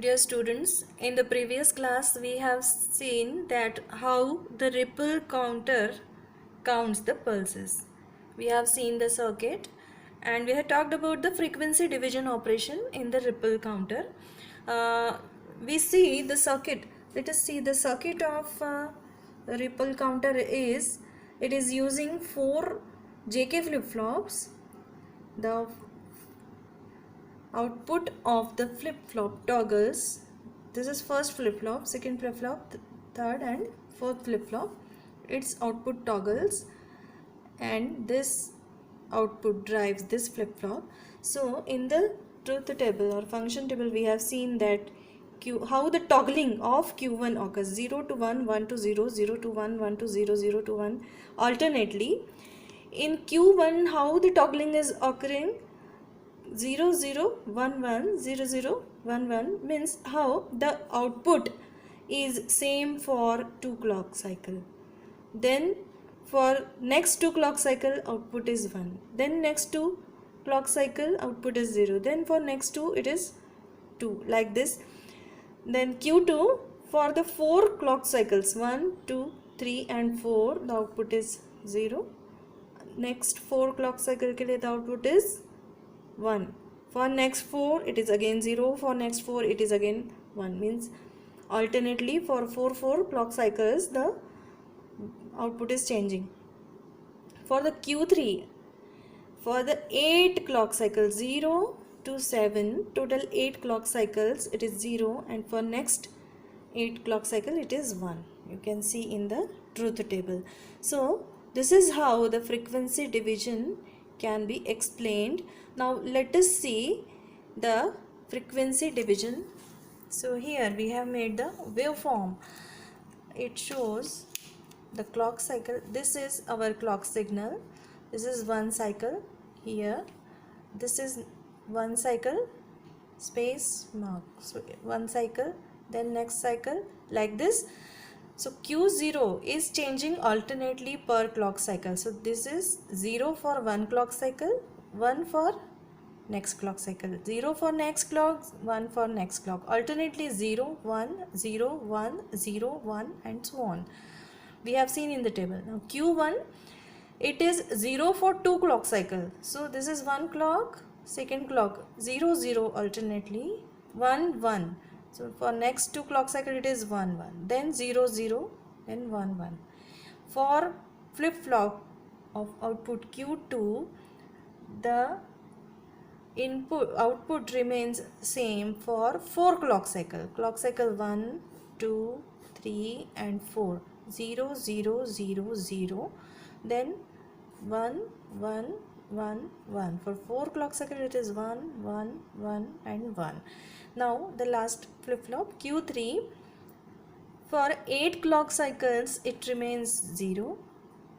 Dear students, in the previous class we have seen that how the ripple counter counts the pulses. We have seen the circuit and we have talked about the frequency division operation in the ripple counter. We see the circuit. Let us see the circuit of ripple counter is, it is using 4 JK flip-flops. The output of the flip-flop toggles, this is first flip-flop, second flip-flop, third and fourth flip-flop, its output toggles and this output drives this flip-flop. So in the truth table or function table we have seen that how the toggling of Q1 occurs, 0 to 1, 1 to 0, 0 to 1, 1 to 0, 0 to 1 alternately. In Q1 how the toggling is occurring, 0 0 1 1 0 0 1 1 means how the output is same for 2 clock cycle. Then for next 2 clock cycle output is 1. Then next 2 clock cycle output is 0. Then for next 2 it is 2, like this. Then Q2 for the 4 clock cycles, 1 2 3 and 4, the output is 0. Next 4 clock cycle के लिए the output is 1. For next 4 it is again 0. For next 4 it is again 1. Means alternately for 4 clock cycles the output is changing. For the Q3, for the 8 clock cycles, 0 to 7, total 8 clock cycles it is 0, and for next 8 clock cycle it is 1. You can see in the truth table. So this is how the frequency division can be explained. Now let us see the frequency division. So here we have made the waveform. It shows the clock cycle. This is our clock signal. This is one cycle here. This is one cycle, space mark. So one cycle, then next cycle, like this. So Q0 is changing alternately per clock cycle. So this is 0 for one clock cycle, 1 for next clock cycle, 0 for next clock, 1 for next clock, alternately 0 1 0 1 0 1 and so on. We have seen in the table. Now Q1, it is 0 for 2 clock cycle. So this is 1 clock, second clock, 0 0 alternately, 1 1. So for next 2 clock cycle it is 1 1, then 0 0, then 1 1. For flip-flop of output Q2, the output remains same for 4 clock cycle. Clock cycle 1, 2, 3 and 4. 0 0 0 0, then 1 1 1 1. For 4 clock cycle it is 1 1 1 and 1. Now the last flip-flop Q3, for 8 clock cycles it remains 0.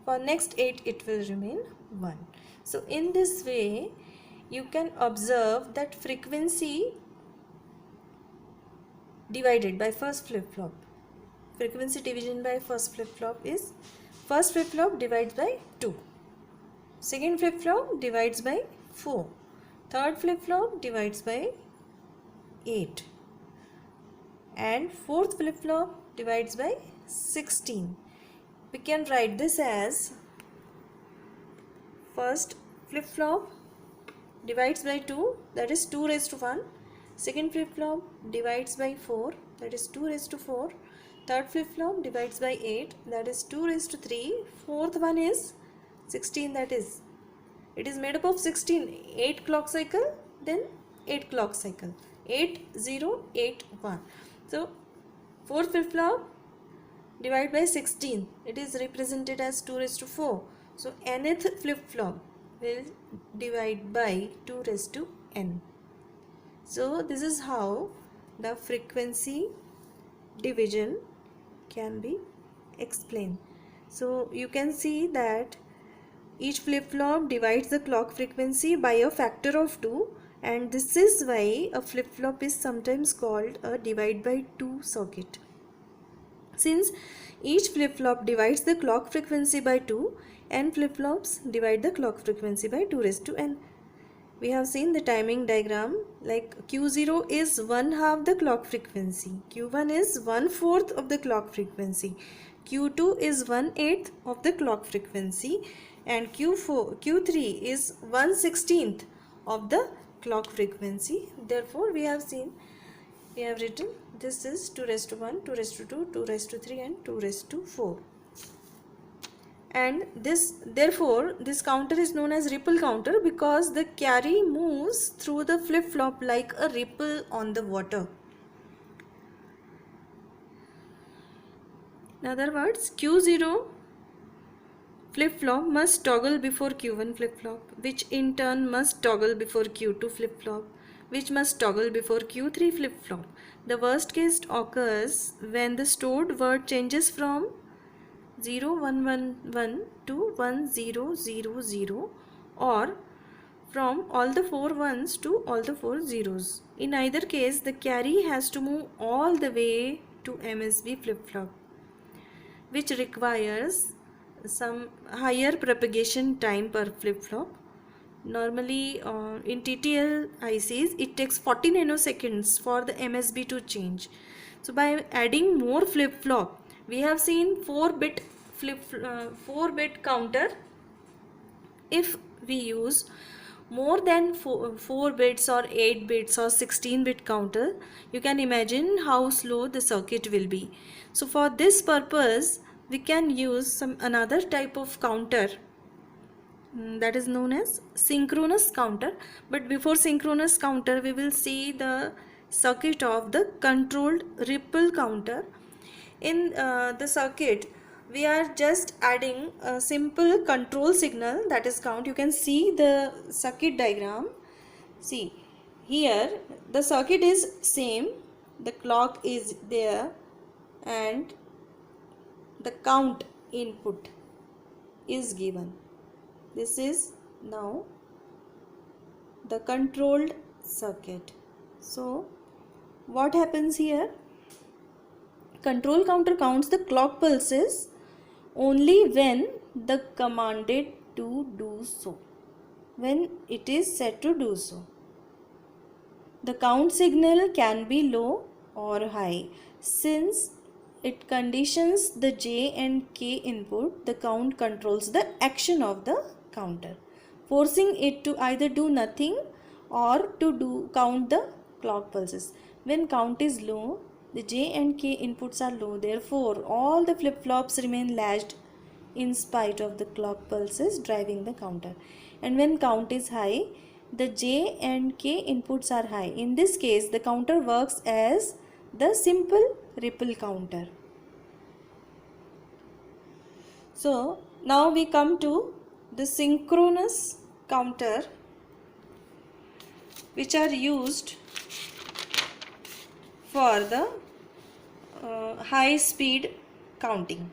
For next 8 it will remain 1. So in this way you can observe that frequency divided by first flip-flop. Frequency division by first flip-flop is, first flip-flop divides by 2, second flip-flop divides by 4, third flip-flop divides by 8 and fourth flip-flop divides by 16. We can write this as first flip-flop divides by 2, that is 2 raised to 1, second flip-flop divides by 4, that is 2 raised to 4, third flip-flop divides by 8, that is 2 raised to 3, fourth one is 16, that is, it is made up of 16, 8 clock cycle, then 8 clock cycle, 8 0 8 1. So fourth flip-flop divided by 16, it is represented as 2 raised to 4. So nth flip-flop will divide by 2 raised to n. So this is how the frequency division can be explained. So you can see that each flip-flop divides the clock frequency by a factor of 2, and this is why a flip-flop is sometimes called a divide by 2 circuit. Since each flip-flop divides the clock frequency by 2, n flip-flops divide the clock frequency by 2 raised to n. we have seen the timing diagram, like Q0 is 1/2 the clock frequency, Q1 is 1/4 of the clock frequency, Q2 is 1/8 of the clock frequency, and Q3 is 1/16 of the clock frequency. Therefore, we have written this is 2 raised to 1, 2 raised to 2, 2 raised to 3 and 2 raised to 4. And therefore this counter is known as ripple counter because the carry moves through the flip-flop like a ripple on the water. In other words, Q0 flip-flop must toggle before Q1 flip-flop, which in turn must toggle before Q2 flip-flop, which must toggle before Q3 flip-flop. The worst case occurs when the stored word changes from 0111 to 1000 or from all the 4 ones to all the 4 zeros. In either case, the carry has to move all the way to MSB flip-flop, which requires some higher propagation time per flip-flop. Normally in TTL ICs it takes 40 nanoseconds for the MSB to change. So by adding more flip-flop, we have seen 4-bit counter. If we use more than 4 bits or 8 bits or 16-bit counter, you can imagine how slow the circuit will be. So for this purpose, we can use another type of counter that is known as synchronous counter. But before synchronous counter, we will see the circuit of the controlled ripple counter. In the circuit, we are just adding a simple control signal, that is count. You can see the circuit diagram. See, here the circuit is same, the clock is there and the count input is given. This is now the controlled circuit. So what happens here? Control counter counts the clock pulses only when the commanded to do so, when it is set to do so. The count signal can be low or high. Since it conditions the J and K input, the count controls the action of the counter, forcing it to either do nothing or to count the clock pulses. When count is low, the J and K inputs are low, therefore all the flip-flops remain latched in spite of the clock pulses driving the counter. And when count is high, the J and K inputs are high. In this case, the counter works as the simple ripple counter. So now we come to the synchronous counter, which are used for the high speed counting.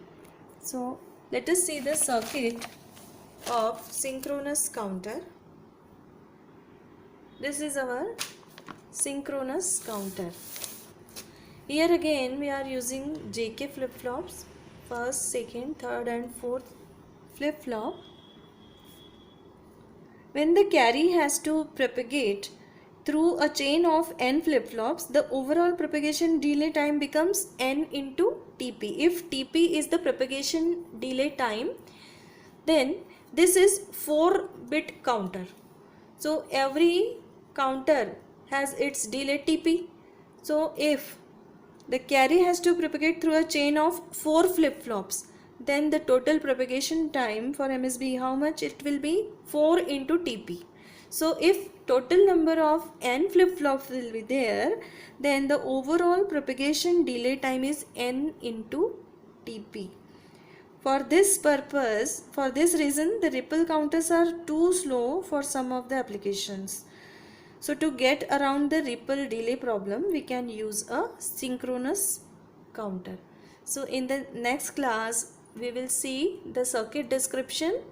So let us see the circuit of synchronous counter. This is our synchronous counter. Here again we are using JK flip-flops, first, second, third and fourth flip-flop. When the carry has to propagate through a chain of n flip-flops, the overall propagation delay time becomes n into Tp. If Tp is the propagation delay time, then this is 4-bit counter. So every counter has its delay Tp. So if the carry has to propagate through a chain of 4 flip-flops, then the total propagation time for MSB, how much it will be? 4 into Tp. So if total number of n flip-flops will be there, then the overall propagation delay time is n into Tp. For this purpose, for this reason, the ripple counters are too slow for some of the applications. So to get around the ripple delay problem, we can use a synchronous counter. So in the next class, we will see the circuit description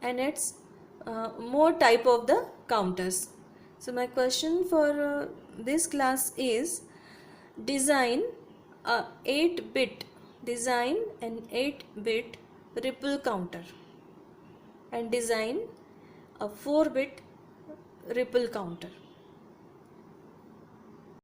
and its more type of the counters. So my question for this class is design an 8-bit ripple counter and design a 4-bit ripple counter.